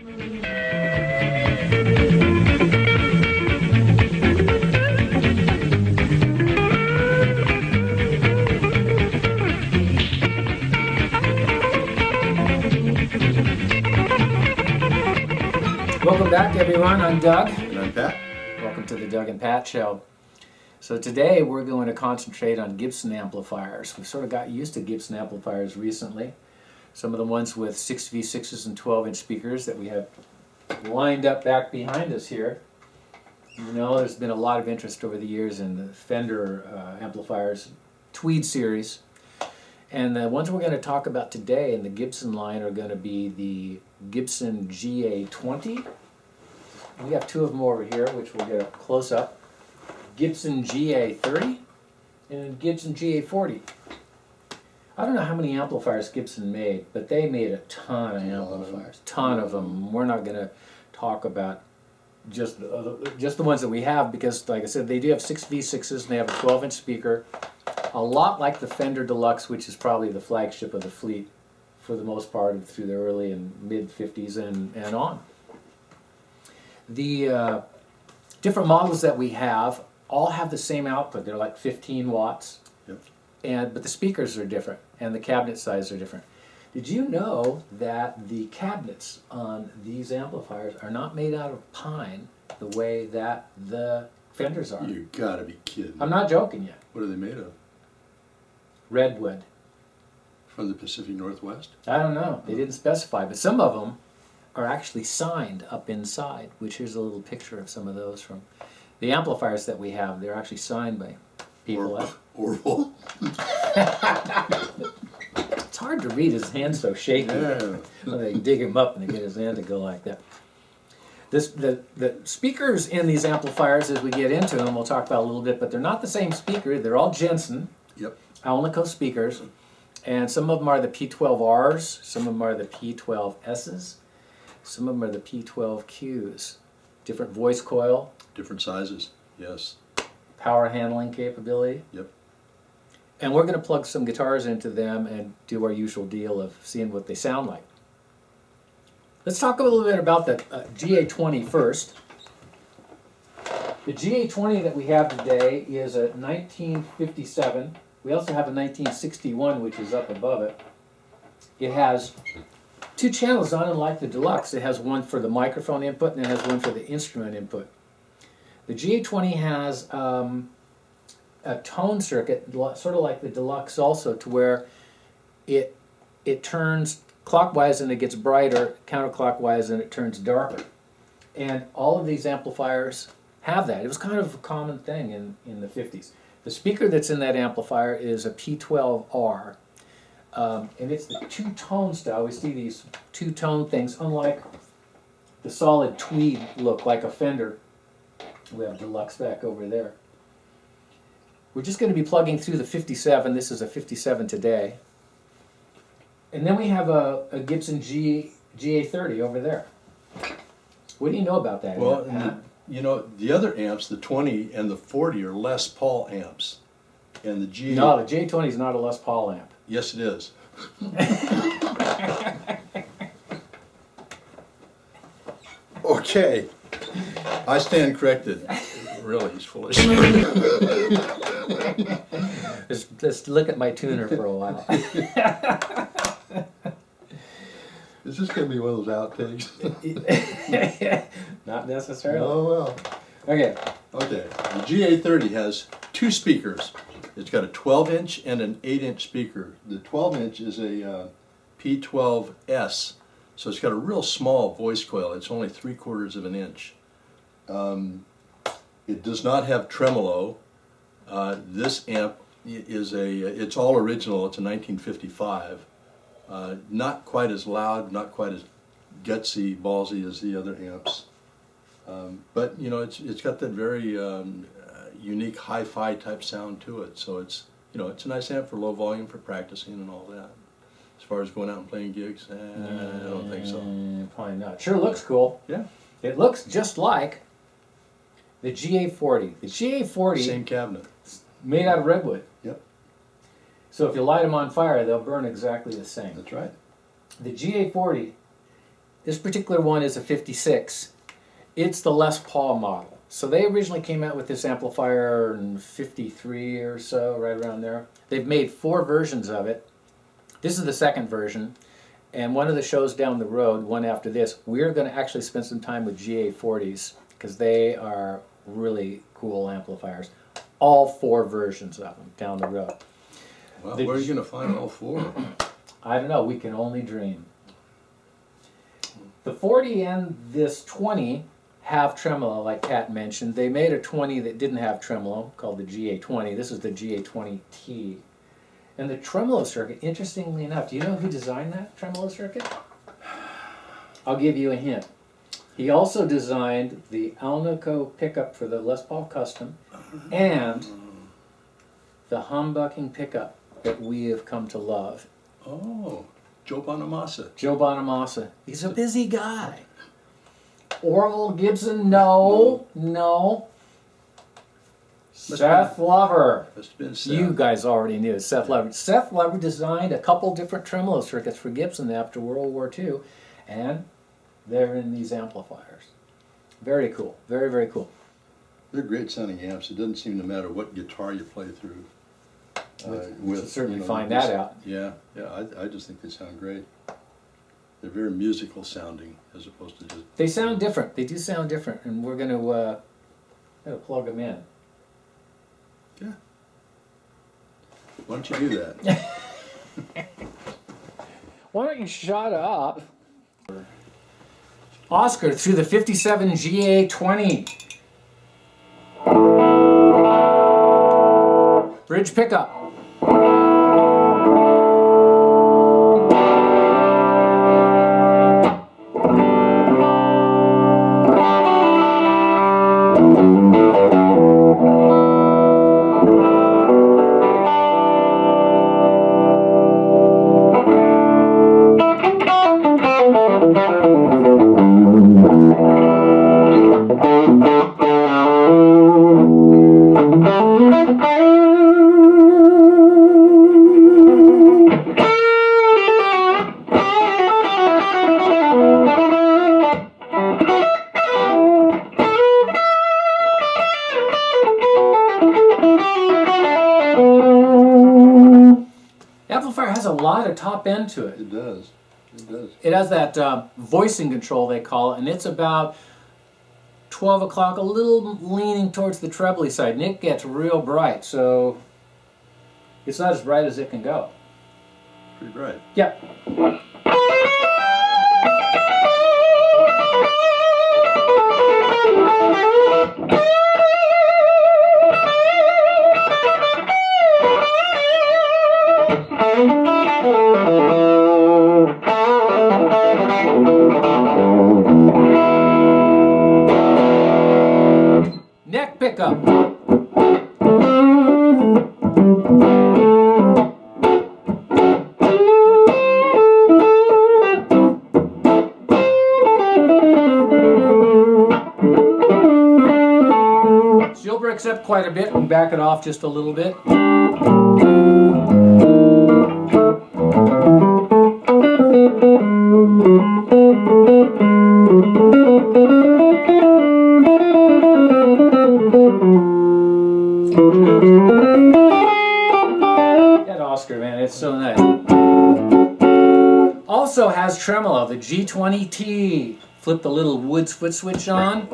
Welcome back, everyone. I'm Doug. And I'm Pat. Welcome to the Doug and Pat Show. So today we're going to concentrate on Gibson amplifiers. We've sort of got used to Gibson amplifiers recently. Some of the ones with 6v6s and 12-inch speakers that we have lined up back behind us here. You know, there's been a lot of interest over the years in the Fender amplifiers, Tweed series. And the ones we're going to talk about today in the Gibson line are going to be the Gibson GA20. We have two of them over here, which we'll get a close-up. Gibson GA30 and Gibson GA40. I don't know how many amplifiers Gibson made, but they made a ton of amplifiers, ton of them. We're not going to talk about just the ones that we have because, like I said, they do have 6v6s and they have a 12-inch speaker. A lot like the Fender Deluxe, which is probably the flagship of the fleet for the most part through the early and mid-50s and on. The different models that we have all have the same output. They're like 15 watts, Yep. but the speakers are different and the cabinet size are different. Did you know that the cabinets on these amplifiers are not made out of pine the way that the Fenders are? You gotta be kidding. I'm not joking yet. What are they made of? Redwood. From the Pacific Northwest? I don't know. They didn't specify, but some of them are actually signed up inside, which here's a little picture of some of those from the amplifiers that we have. They're actually signed by people. Orville? It's hard to read, his hand's so shaky. Yeah. When they dig him up and they get his hand to go like that. The speakers in these amplifiers, as we get into them, we'll talk about a little bit, but they're not the same speaker. They're all Jensen, Yep. Alnico speakers, and some of them are the P12Rs, some of them are the P12Ss, some of them are the P12Qs. Different voice coil, Different sizes, yes. power handling capability. Yep. And we're going to plug some guitars into them and do our usual deal of seeing what they sound like. Let's talk a little bit about the GA20 first. The GA20 that we have today is a 1957. We also have a 1961, which is up above it. It has two channels on, unlike the Deluxe. It has one for the microphone input and it has one for the instrument input. The GA20 has a tone circuit, sort of like the Deluxe also, to where it turns clockwise and it gets brighter, counterclockwise and it turns darker. And all of these amplifiers have that. It was kind of a common thing in the 50s. The speaker that's in that amplifier is a P12R. And it's the two-tone style. We see these two-tone things, unlike the solid tweed look like a Fender. We have Deluxe back over there. We're just going to be plugging through the 57. This is a 57 today. And then we have a Gibson GA30 over there. What do you know about that? Well, you know, the other amps, the 20 and the 40, are Les Paul amps. And the GA... No, the GA20 is not a Les Paul amp. Yes, it is. Okay. I stand corrected. Really, he's full of shit. Just look at my tuner for a while. Is this going to be one of those outtakes? Not necessarily. Oh, well. Okay. Okay. The GA30 has two speakers. It's got a 12-inch and an 8-inch speaker. The 12-inch is a P12S, so it's got a real small voice coil. It's only 3/4 of an inch. It does not have tremolo. This amp is it's all original. It's a 1955. Not quite as loud, not quite as gutsy, ballsy as the other amps. But you know, it's got that very unique hi-fi type sound to it. So it's a nice amp for low volume for practicing and all that. As far as going out and playing gigs, I don't think so. Probably not. Sure looks cool. Yeah. It looks just like the GA40. The GA40 Same cabinet. made out of redwood. Yep. So if you light them on fire, they'll burn exactly the same. That's right. The GA40 This particular one is a 56. It's the Les Paul model. So they originally came out with this amplifier in 53 or so, right around there. They've made 4 versions of it. This is the second version. And one of the shows down the road, one after this, we're going to actually spend some time with GA40s because they are really cool amplifiers. All 4 versions of them down the road. Well, where are you going to find all 4? I don't know. We can only dream. The 40 and this 20 have tremolo, like Kat mentioned. They made a 20 that didn't have tremolo, called the GA20. This is the GA20T. And the tremolo circuit, interestingly enough, do you know who designed that tremolo circuit? I'll give you a hint. He also designed the Alnico pickup for the Les Paul Custom and the humbucking pickup that we have come to love. Oh, Joe Bonamassa. Joe Bonamassa. He's a busy guy. Orville Gibson, no. Seth Lover. Must have been Seth. You guys already knew Seth Lover. Seth Lover designed a couple different tremolo circuits for Gibson after World War II, and they're in these amplifiers. Very cool. Very, very cool. They're great sounding amps. It doesn't seem to matter what guitar you play through. We'll certainly find that out. Yeah, I just think they sound great. They're very musical sounding as opposed to just... They sound different. They do sound different, and we're going to plug them in. Yeah. Why don't you do that? Why don't you shut up? Oscar through the 57 GA20. Bridge pickup. Amplifier has a lot of top end to it. It does. It does. It has that voicing control, they call it, and it's about 12 o'clock, a little leaning towards the trebly side, and it gets real bright, so it's not as bright as it can go. Pretty bright. Yep. Neck pickup. Seal breaks up quite a bit and back it off just a little bit. That Oscar, man, it's so nice. Also has tremolo, the G20T. Flip the little Woods foot switch on.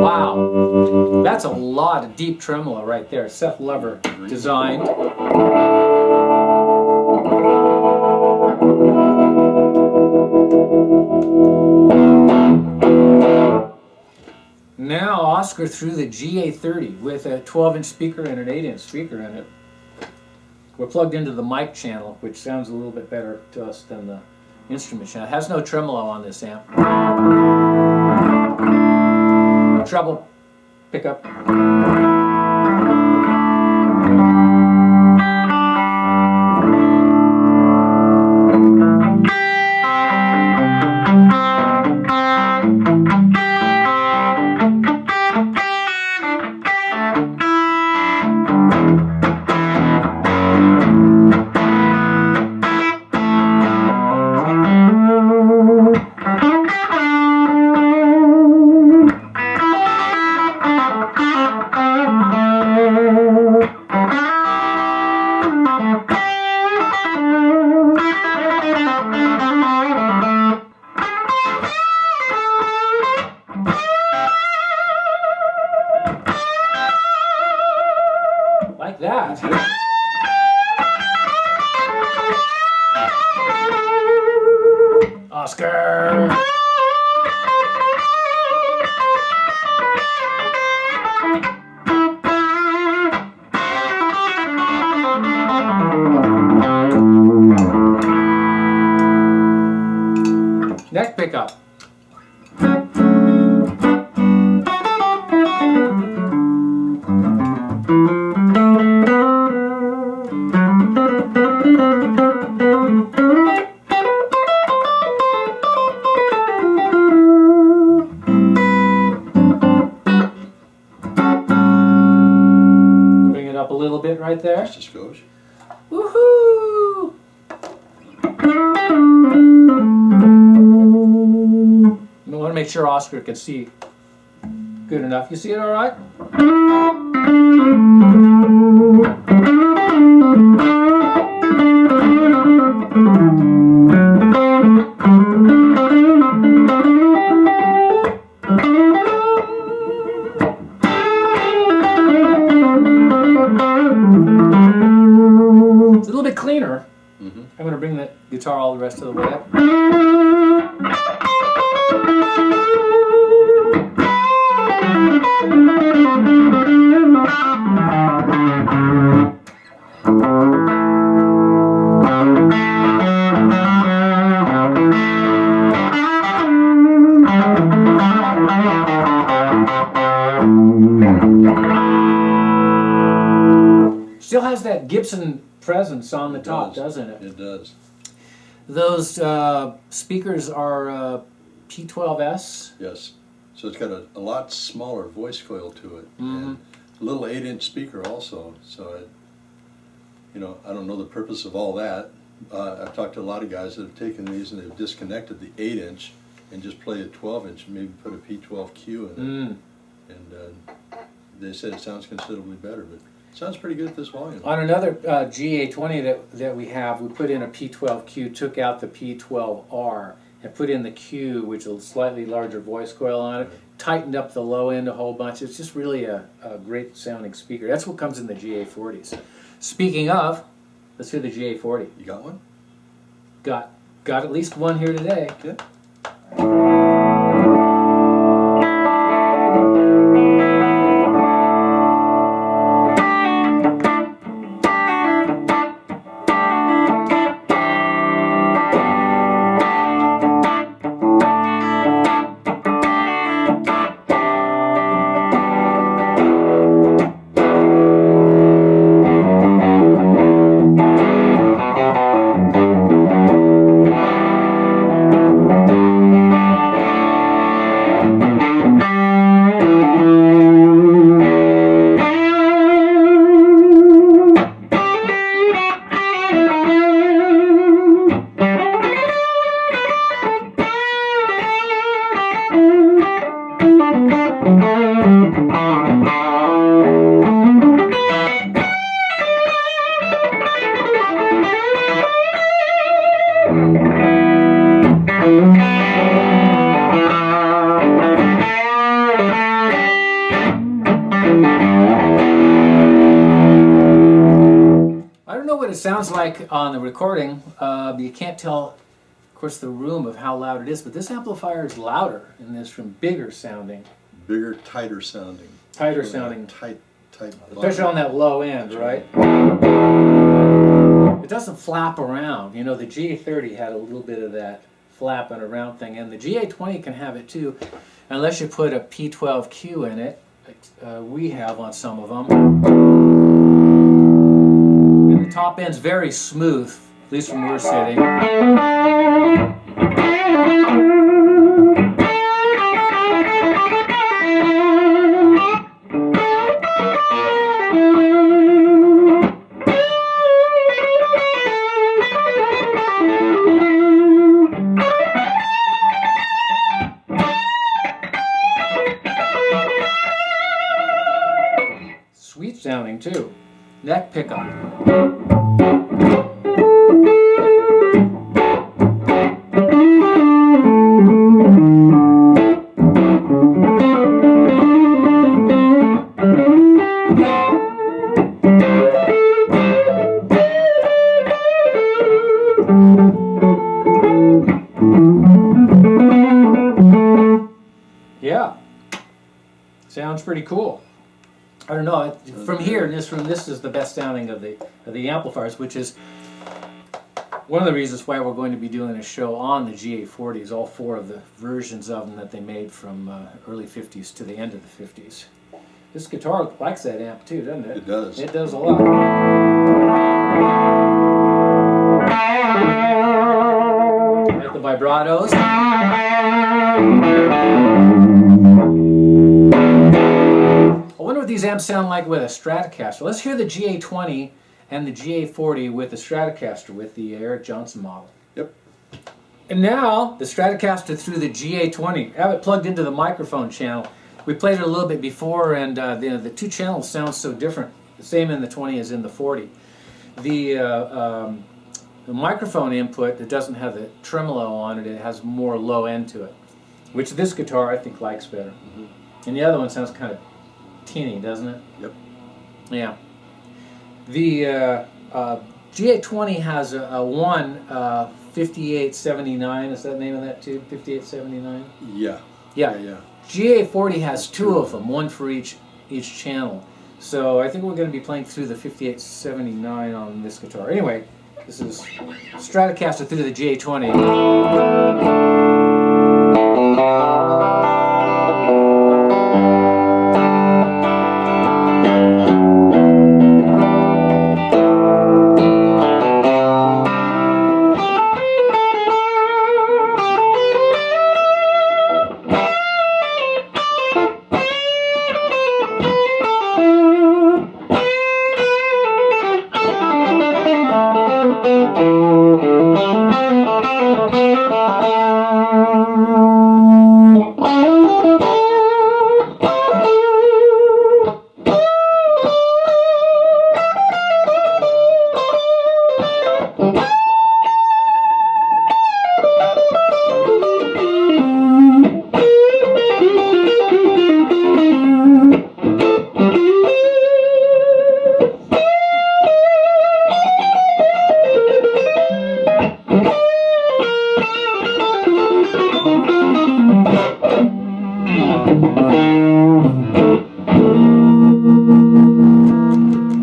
Wow, that's a lot of deep tremolo right there. Seth Lover designed. Now Oscar through the GA30 with a 12-inch speaker and an 8-inch speaker in it. We're plugged into the mic channel, which sounds a little bit better to us than the instrument channel. It has no tremolo on this amp. Treble pickup. like that. Oscar! Neck pickup. Bring it up a little bit right there. Just a skosh. Woohoo! I want to make sure Oscar can see good enough. You see it all right? It's a little bit cleaner. I'm going to bring the guitar all the rest of the way up. Still has that Gibson presence on the top, doesn't it? It does. Those speakers are P12S. Yes. So it's got a lot smaller voice coil to it. And a little 8-inch speaker also. So, I don't know the purpose of all that. I've talked to a lot of guys that have taken these and they've disconnected the 8-inch and just play a 12-inch, maybe put a P12Q in it. And they said it sounds considerably better, but it sounds pretty good at this volume. On another GA20 that we have, we put in a P12Q, took out the P12R, and put in the Q, which is a slightly larger voice coil on it, tightened up the low end a whole bunch. It's just really a great sounding speaker. That's what comes in the GA40s. Speaking of, let's hear the GA40. You got one? Got at least one here today. Okay. What it sounds like on the recording, you can't tell, of course, the room of how loud it is, but this amplifier is louder in this from bigger sounding. Bigger, tighter sounding. Tighter sounding. Tight. Especially on that low end, right? It doesn't flap around. You know, the GA30 had a little bit of that flapping around thing, and the GA20 can have it too, unless you put a P12Q in it, like we have on some of them. The top end's very smooth, at least from where we're sitting. Sweet sounding too. Neck pickup. pretty cool. I don't know. From here, this is the best sounding of the amplifiers, which is one of the reasons why we're going to be doing a show on the GA40s, all 4 of the versions of them that they made from early 50s to the end of the 50s. This guitar likes that amp too, doesn't it? It does. It does a lot. Like the vibratos. I wonder what these amps sound like with a Stratocaster. Let's hear the GA20 and the GA40 with the Stratocaster, with the Eric Johnson model. Yep. And now, the Stratocaster through the GA20. I have it plugged into the microphone channel. We played it a little bit before, and the 2 channels sound so different. The same in the 20 as in the 40. The microphone input, it doesn't have the tremolo on it. It has more low end to it, which this guitar I think likes better. Mm-hmm. And the other one sounds kind of teeny, doesn't it? Yep. Yeah. The GA20 has a 5879. Is that the name of that tube? 5879. Yeah. Yeah. GA40 has 2 of them, 1 for each channel. So I think we're going to be playing through the 5879 on this guitar. Anyway, this is Stratocaster through the GA20.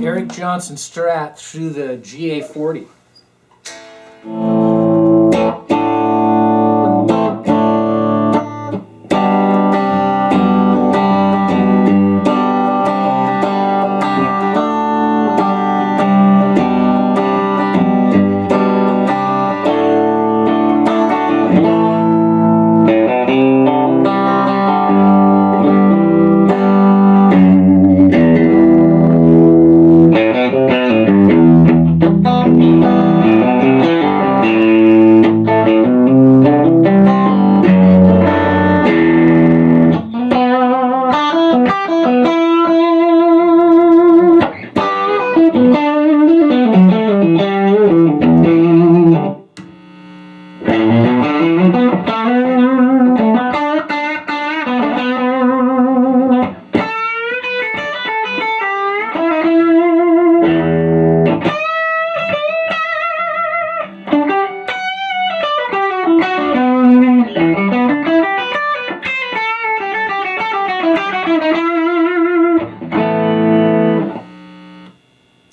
Eric Johnson Strat through the GA40.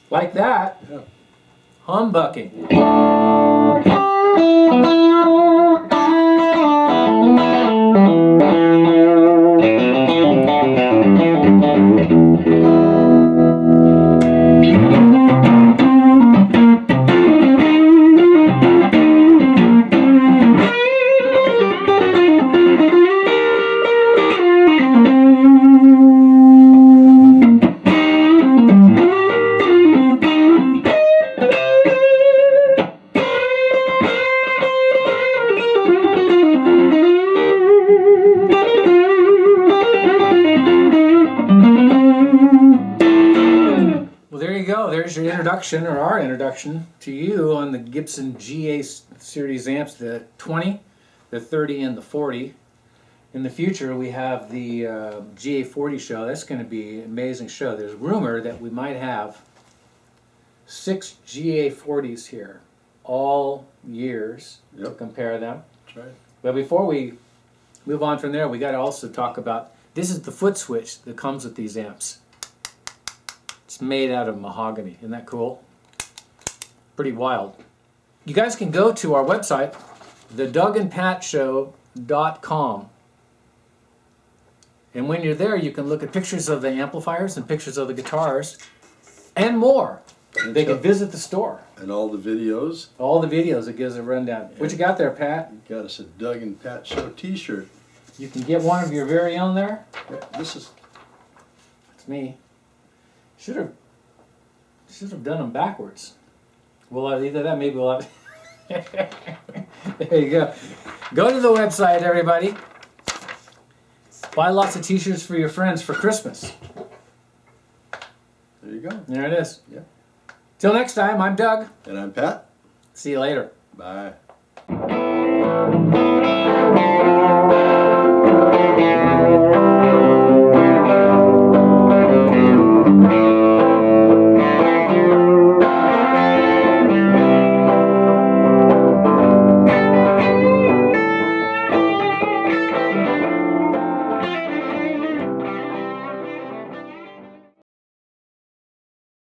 Like that. Yeah. Humbucking. There's your introduction, or our introduction to you on the Gibson GA series amps, the 20, the 30, and the 40. In the future, we have the GA40 show. That's going to be an amazing show. There's rumor that we might have 6 GA40s here, all years, to compare them. That's right. But before we move on from there, we got to also talk about This is the foot switch that comes with these amps. It's made out of mahogany. Isn't that cool? Pretty wild. You guys can go to our website, thedouganpatshow.com. And when you're there, you can look at pictures of the amplifiers and pictures of the guitars and more. They can visit the store. And all the videos. All the videos, it gives a rundown. What you got there, Pat? You got us a Doug and Pat Show t-shirt. You can get one of your very own there. Yeah, this is... It's me. Should have done them backwards. We'll have either that, maybe we'll have... There you go. Go to the website, everybody. Buy lots of t-shirts for your friends for Christmas. There you go. There it is. Yeah. Till next time, I'm Doug. And I'm Pat. See you later. Bye.